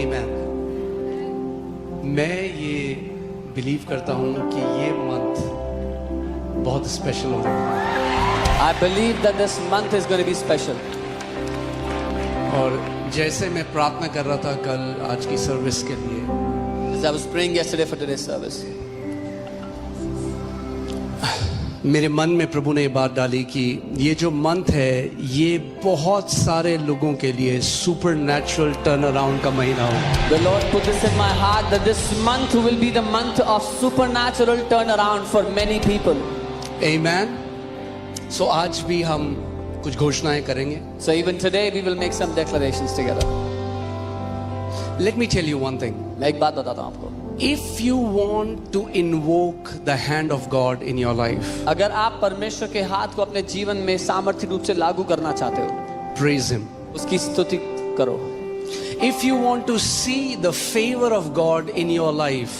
Amen. मैं ये believe करता हूँ कि ये मंथ बहुत स्पेशल होगा. I believe that this month is going to be special. और जैसे मैं प्रार्थना कर रहा था कल आज की सर्विस के लिए, As I was praying yesterday for today's service, मेरे मन में प्रभु ने ये बात डाली कि ये जो मंथ है ये बहुत सारे लोगों के लिए सुपरनैचुरल टर्न अराउंड का महीना हो. the Lord put this in my heart that this month will be the month of supernatural turnaround for many people. Amen. So आज भी हम कुछ घोषणाएं करेंगे. So even today we will make some declarations together. Let me tell you one thing. मैं एक बात बताता हूँ आपको. If you want to invoke the hand of God in your life, अगर आप परमेश्वर के हाथ को अपने जीवन में सामर्थ्य रूप से लागू करना चाहते हो, praise Him. उसकी स्तुति करो. If you want to see the favor of God in your life,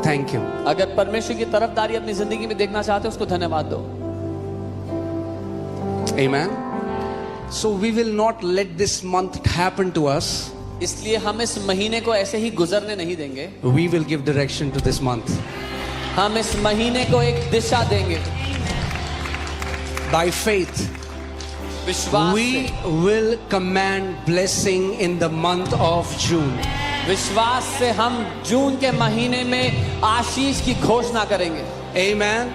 thank Him. अगर परमेश्वर की तरफदारी अपनी जिंदगी में देखना चाहते हो, उसको धन्यवाद दो. Amen. So we will not let this month happen to us. इसलिए हम इस महीने को ऐसे ही गुजरने नहीं देंगे. We will give direction to this month. हम इस महीने को एक दिशा देंगे. By faith, विश्वास we से, will command blessing in the month of June. विश्वास से हम जून के महीने में आशीष की घोषणा करेंगे. Amen.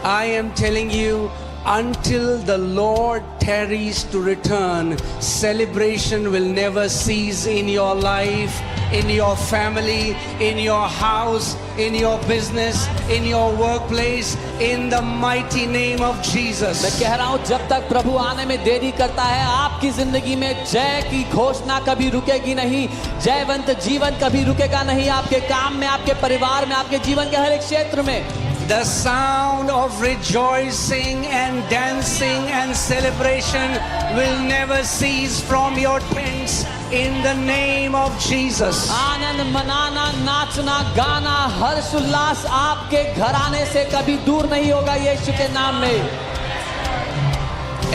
I am telling you, until the Lord tarries to return, celebration will never cease in your life, in your family, in your house, in your business, in your workplace, in the mighty name of मैं Jesus. कह रहा हूं, जब तक प्रभु आने में देरी करता है, आपकी जिंदगी में जय की घोषणा कभी रुकेगी नहीं. जयवंत जीवन कभी रुकेगा नहीं. आपके काम में, आपके परिवार में, आपके जीवन के हर एक क्षेत्र में The sound of rejoicing and dancing and celebration will never cease from your tents in the name of Jesus. आनंद मनाना, नाचना, गाना, हर्ष उल्लास आपके घराने से कभी दूर नहीं होगा यीशु के नाम में.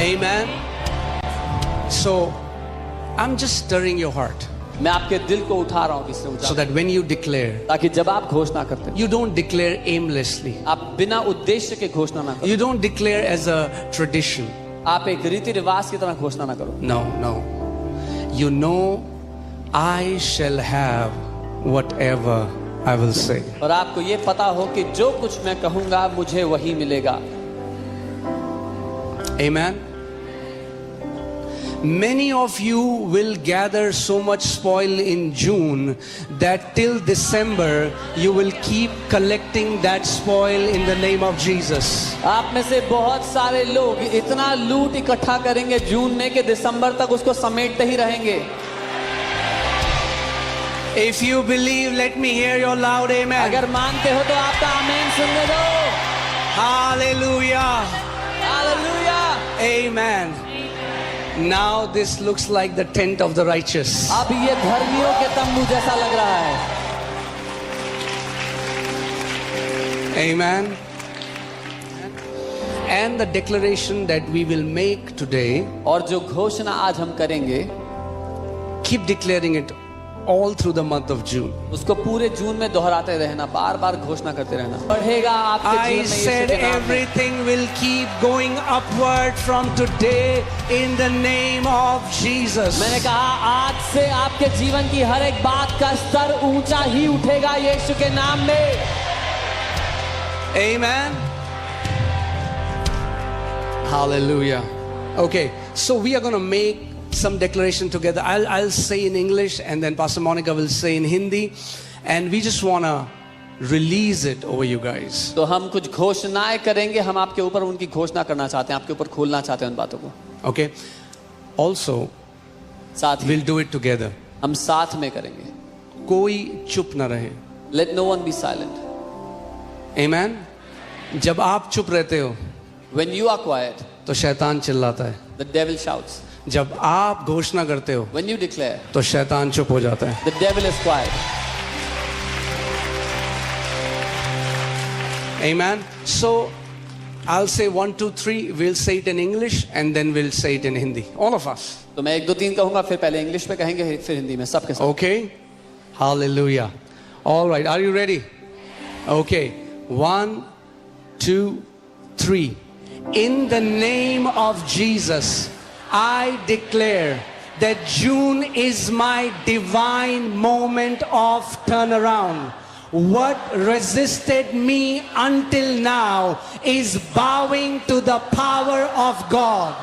Amen. So, I'm just stirring your heart मैं आपके दिल को उठा रहा हूं किससे ऊंचा, so that when you declare, ताकि जब आप घोषणा करते हैं, you don't declare aimlessly. आप बिना उद्देश्य के घोषणा ना करो. You don't declare as a tradition. आप एक रीति रिवाज की तरह घोषणा ना करो. No, no. You know, I shall have whatever I will say. और आपको ये पता हो कि जो कुछ मैं कहूंगा मुझे वही मिलेगा. Amen. Many of you will gather so much spoil in June that till December you will keep collecting that spoil in the name of Jesus. आप में से बहुत सारे लोग इतना लूट इकट्ठा करेंगे जून में कि दिसंबर तक उसको समेटते ही रहेंगे. If you believe, let me hear your loud amen. अगर मानते हो तो आपका आमीन सुनने दो. Hallelujah. Hallelujah. Amen. Now this looks like the tent of the righteous. अब ये धर्मियों के तंबू जैसा लग रहा है. Amen. And the declaration that we will make today, और जो घोषणा आज हम करेंगे, keep declaring it all through the month of June. उसको पूरे जून में दोहराते रहना, बार बार घोषणा करते रहना. बढ़ेगा आपके I जीवन में यीशु said के नाम में. everything will keep going upward from today in the name of Jesus. मैंने कहा आज से आपके जीवन की हर एक बात का स्तर ऊंचा ही उठेगा यीशु के नाम में. Amen. Hallelujah. Okay, so we are going to make some declaration together. I'll say in English and then Pastor Monica will say in Hindi, and we just want to release it over you guys. तो हम कुछ घोषणाएं करेंगे. हम आपके ऊपर उनकी घोषणा करना चाहते हैं, आपके ऊपर खोलना चाहते हैं उन बातों को. Okay. Also, साथ ही we'll do it together. हम साथ में करेंगे. कोई चुप ना रहे. Let no one be silent. Amen. जब आप चुप रहते हो When you are quiet, तो शैतान चिल्लाता है. the devil shouts. जब आप घोषणा करते हो When you declare, तो शैतान चुप हो जाता है. the devil is quiet. Amen. So I'll say 1, 2, 3. We'll say it in English and then we'll say it in Hindi. All of us. तो मैं 1 2 3 कहूंगा, फिर पहले इंग्लिश में कहेंगे, फिर हिंदी में, सबके साथ. Okay? Hallelujah. All right. Are you ready? Okay. 1, 2, 3. In the name of Jesus, I declare that June is my divine moment of turnaround. What resisted me until now is bowing to the power of God.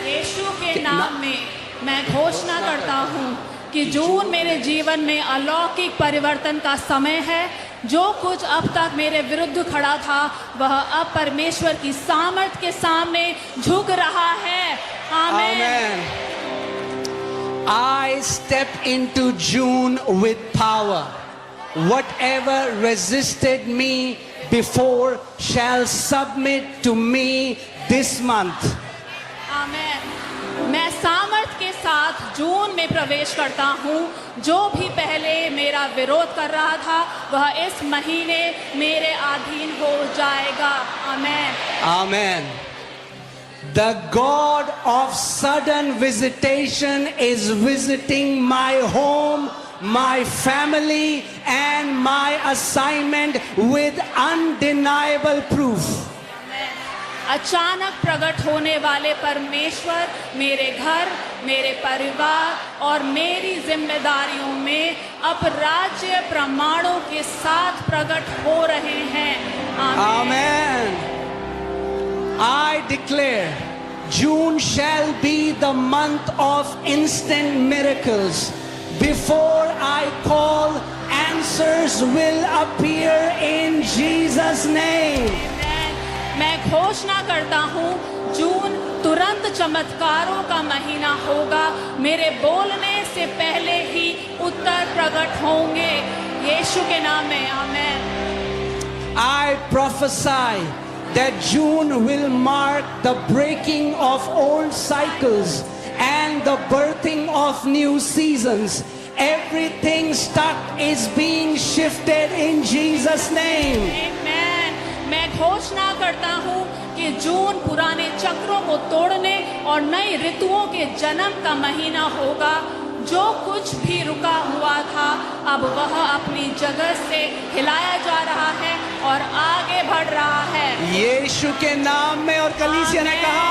यीशु के नाम में मैं घोषणा करता हूँ कि जून मेरे जीवन में अलौकिक परिवर्तन का समय है। जो कुछ अब तक मेरे विरुद्ध खड़ा था वह अब परमेश्वर की सामर्थ के सामने झुक रहा है। आमीन। Amen. I step into June with power. Whatever resisted me before shall submit to me this month. आमीन। मैं सामर्थ के साथ जून में प्रवेश करता हूँ। जो भी पहले मेरा विरोध कर रहा था वह इस महीने मेरे अधीन हो जाएगा। आमीन। Amen. The God of sudden visitation is visiting my home, my family, and my assignment with undeniable proof. अचानक प्रकट होने वाले परमेश्वर मेरे घर, मेरे परिवार और मेरी जिम्मेदारियों में अब राज्य प्रमाणों के साथ प्रकट हो रहे हैं। Amen. I declare June shall be the month of instant miracles. Before I call, answers will appear in Jesus' name. मैं घोषणा करता हूँ जून तुरंत चमत्कारों का महीना होगा। मेरे बोलने से पहले ही उत्तर प्रकट होंगे। यीशु के नाम में आमीन। I prophesy that June will mark the breaking of old cycles and the birthing of new seasons. Everything stuck is being shifted in Jesus' name. Amen. मैं घोषणा करता हूँ कि जून पुराने चक्रों को तोड़ने और नई ऋतुओं के जन्म का महीना होगा। जो कुछ भी रुका हुआ था अब वह अपनी जगह से हिलाया जा रहा है और आगे बढ़ रहा है। यीशु के नाम में। और कलीसिया ने कहा,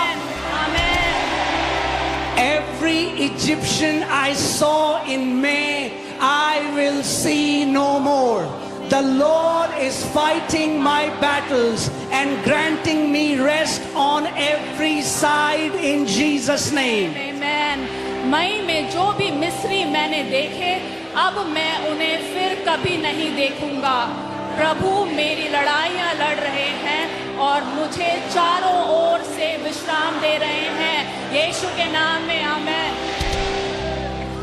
Every Egyptian I saw in May, I will see no more. The Lord is fighting my battles and granting me rest on every side in Jesus' name. Amen. मई में जो भी मिस्री मैंने देखे अब मैं उन्हें फिर कभी नहीं देखूंगा। प्रभु मेरी लड़ाइयाँ लड़ रहे हैं और मुझे चारों ओर से विश्राम दे रहे हैं। यीशु के नाम में आमीन।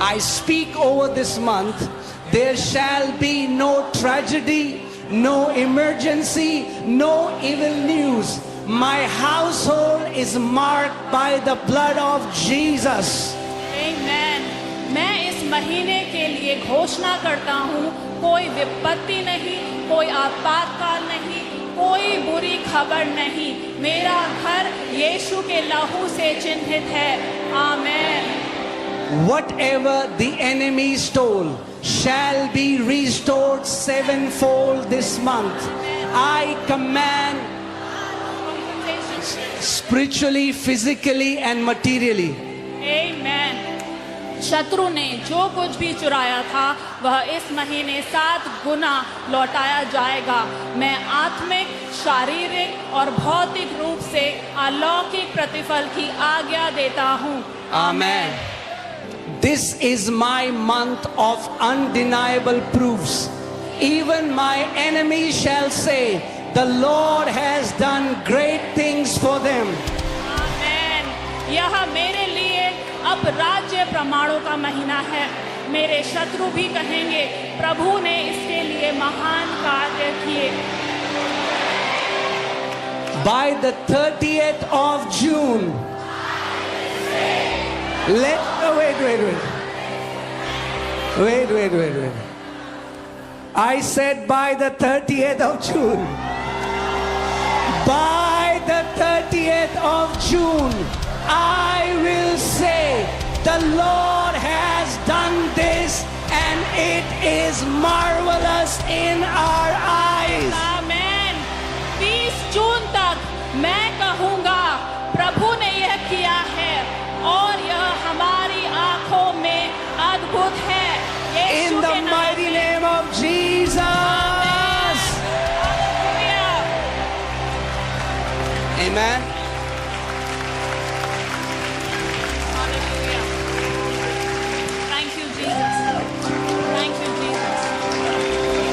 I speak over this month, there shall be no tragedy, no emergency, no evil news. My household is marked by the blood of Jesus. Amen. मैं इस महीने के लिए घोषणा करता हूँ कोई विपत्ति नहीं, कोई आपातकाल नहीं, कोई बुरी खबर नहीं। मेरा घर यीशु के लहू से चिन्हित है। आमीन। Whatever the enemy stole shall be restored sevenfold this month. I command spiritually, physically and materially. Amen. शत्रु ने जो कुछ भी चुराया था वह इस महीने 7 गुना लौटाया जाएगा। मैं आत्मिक, शारीरिक और भौतिक रूप से अलौकिक प्रतिफल की आज्ञा देता हूँ। Amen. This is my month of undeniable proofs. Even my enemies shall say, the Lord has done great things for them. आमीन। यह मेरे लिए अब राज्य प्रमाणों का महीना है। मेरे शत्रु भी कहेंगे प्रभु ने इसके लिए महान कार्य किए। By the 30th of June, wait. I said by the 30th of June, By the 30th of June, I will say, the Lord has done this and it is marvelous in our eyes. आमेन। 20 जून तक मैं कहूँगा प्रभु ने यह किया है और यह हमारी आंखों में अद्भुत है। यीशु In the के नाम mighty में। name of Jesus. Hallelujah. Amen. Hallelujah. Thank you, Jesus. Thank you, Jesus.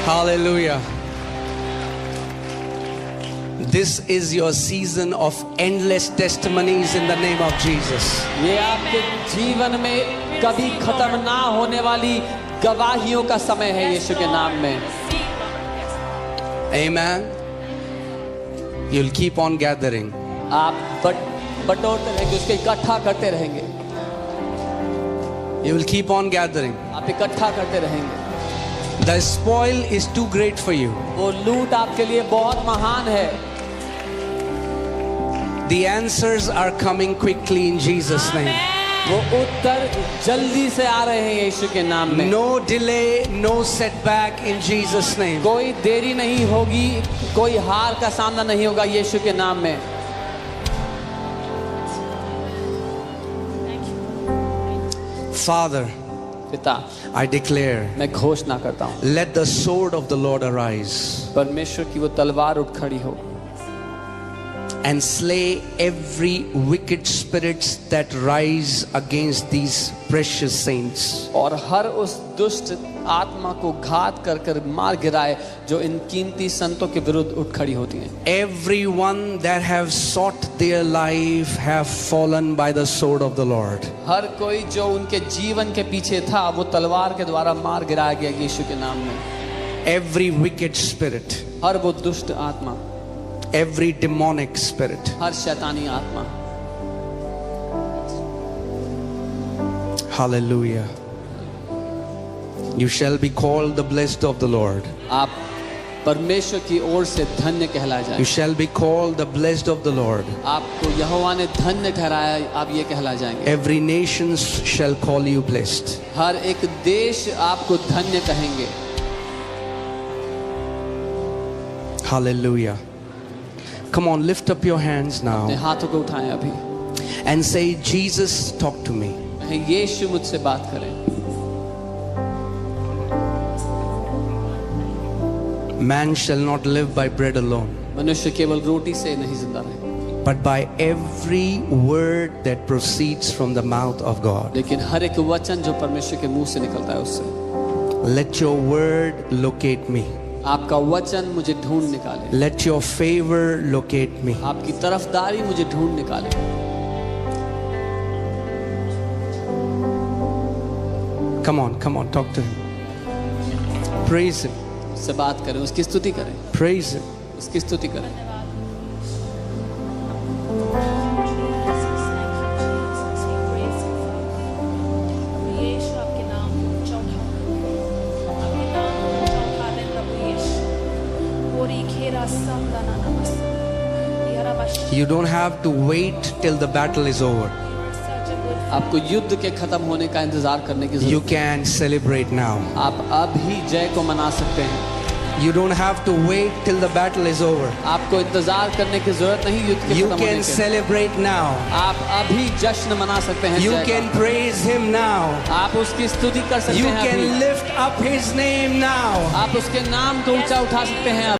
Hallelujah. This is your season of endless testimonies in the name of Jesus. ये आपके जीवन में कभी खत्म ना होने वाली गवाहियों का समय है यीशु के नाम में। Amen. You'll keep on gathering. आप बटोरते रहेंगे, उसको इकट्ठा करते रहेंगे। You will keep on gathering. आप इकट्ठा करते रहेंगे। The spoil is too great for you. वो लूट आपके लिए बहुत महान है। The answers are coming quickly in Jesus' name. वो उत्तर जल्दी से आ रहे हैं यीशु के नाम में। No delay, no setback in Jesus' name. कोई देरी नहीं होगी, कोई हार का सामना नहीं होगा यीशु के नाम में। Father, पिता, I declare, मैं घोषणा करता हूँ, let the sword of the Lord arise परमेश्वर की वो तलवार उठ खड़ी हो and slay every wicked spirits that rise against these precious saints. और हर उस दुष्ट आत्मा को घात कर कर मार गिराए जो इन कीमती संतों के विरुद्ध उठ खड़ी होती हैं। Everyone that have sought their life have fallen by the sword of the Lord. हर कोई जो उनके जीवन के पीछे था वो तलवार के द्वारा मार गिराया गया यीशु के नाम में। Every wicked spirit, हर वो दुष्ट आत्मा, every demonic spirit. हर शैतानी आत्मा। Hallelujah. You shall be called the blessed of the Lord. आप परमेश्वर की ओर से धन्य कहलाए You जाए। shall be called the blessed of the Lord. आपको यहोवा ने धन्य ठहराया, आप ये कहलाए जाएंगे। Every nation shall call you blessed. हर एक देश आपको धन्य कहेंगे। Hallelujah. Come on, lift up your hands अपने now हाथों को उठाएं अभी, and say, Jesus, talk to me. यीशु मुझसे बात करें। Man shall not live by bread alone, मनुष्य केवल रोटी से नहीं जिंदा रहे, but by every word that proceeds from the mouth of God. लेकिन हर एक वचन जो परमेश्वर के मुंह से निकलता है उससे। Let your word locate me. आपका वचन मुझे ढूंढ निकाले, Let your favor locate me. आपकी तरफदारी मुझे ढूंढ निकाले। Come on, talk to him. Praise him, उससे बात करें, उसकी स्तुति करें, praise him. उसकी स्तुति करें। यीशु आपके नाम को चौथा, आपके नाम को चौथा दे प्रभु यीशु। ओरी खेरा समदाना नमस। You don't have to wait till the battle is over. आपको युद्ध के खत्म होने का इंतजार करने की You जरूरत can celebrate now. है। आप अभी जय को मना सकते हैं। You don't have to wait till the battle is over. आपको इंतजार करने की जरूरत नहीं युद्ध के You खत्म होने can के। celebrate now. आप अभी जश्न मना सकते हैं You जय can का। praise him now. आप उसकी स्तुति कर सकते You हैं अभी। can lift up his name now. आप उसके नाम को ऊंचा उठा सकते हैं।